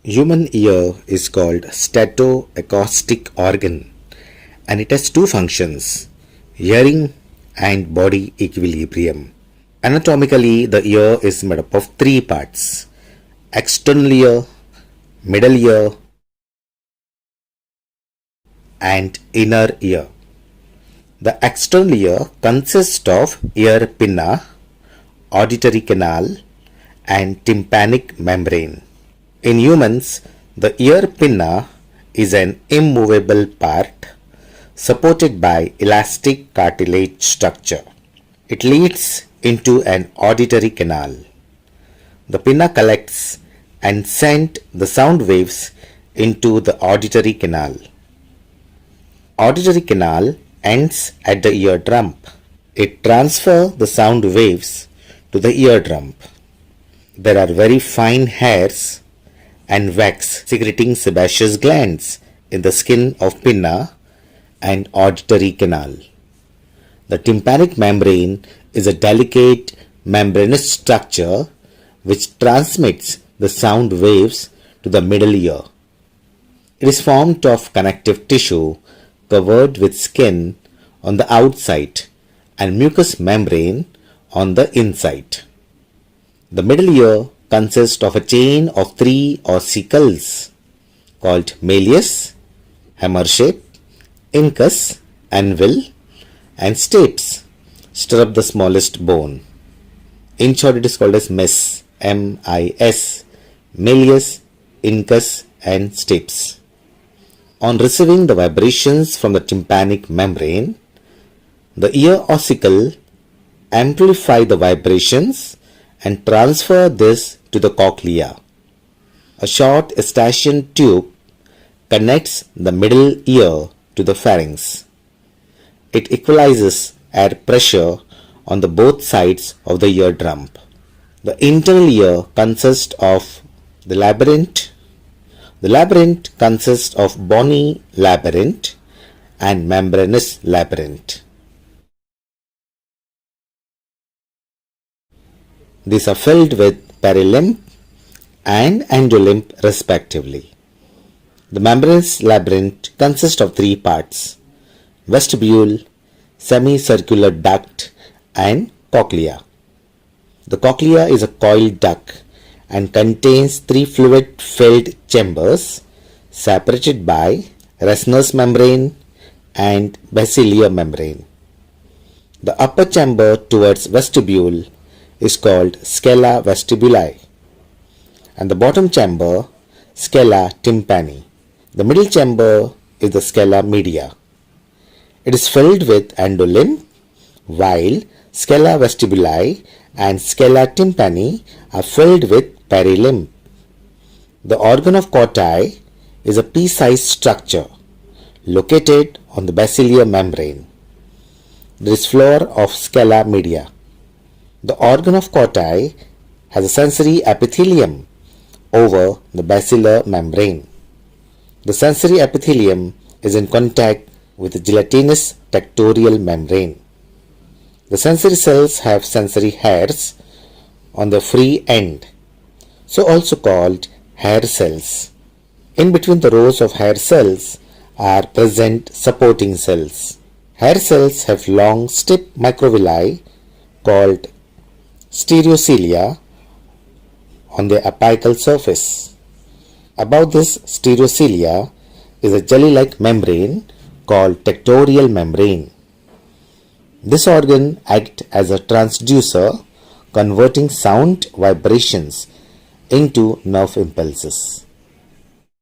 Human ear is called statoacoustic organ and it has two functions, hearing and body equilibrium. Anatomically, the ear is made up of three parts, external ear, middle ear and inner ear. The external ear consists of ear pinna, auditory canal and tympanic membrane. In humans, the ear pinna is an immovable part supported by elastic cartilage structure. It leads into an auditory canal. The pinna collects and sends the sound waves into the auditory canal. Auditory canal ends at the eardrum. It transfers the sound waves to the eardrum. There are very fine hairs and wax secreting sebaceous glands in the skin of pinna and auditory canal. The tympanic membrane is a delicate membranous structure which transmits the sound waves to the middle ear. It is formed of connective tissue covered with skin on the outside and mucous membrane on the inside. The middle ear consists of a chain of 3 ossicles called malleus, hammer-shaped, incus, anvil and stapes stir up the smallest bone. In short, it is called as MES, M-I-S, malleus, incus and stapes. On receiving the vibrations from the tympanic membrane, the ear ossicle amplify the vibrations and transfer this to the cochlea. A short eustachian tube connects the middle ear to the pharynx. It equalizes air pressure on the both sides of the eardrum. The internal ear consists of the labyrinth. The labyrinth consists of bony labyrinth and membranous labyrinth. These are filled with perilymph and endolymph respectively. The membranous labyrinth consists of three parts: vestibule, semicircular duct and cochlea. The cochlea is a coiled duct and contains three fluid-filled chambers separated by Resner's membrane and basilar membrane. The upper chamber towards vestibule is called scala vestibuli and the bottom chamber scala tympani. The middle chamber is the scala media. It is filled with endolymph while scala vestibuli and scala tympani are filled with perilymph. The organ of Corti is a pea-sized structure located on the basilar membrane. There is floor of scala media. The organ of Corti has a sensory epithelium over the basilar membrane. The sensory epithelium is in contact with the gelatinous tectorial membrane. The sensory cells have sensory hairs on the free end, so also called hair cells. In between the rows of hair cells are present supporting cells. Hair cells have long stiff microvilli called stereocilia on their apical surface. Above this stereocilia is a jelly-like membrane called tectorial membrane. This organ acts as a transducer converting sound vibrations into nerve impulses.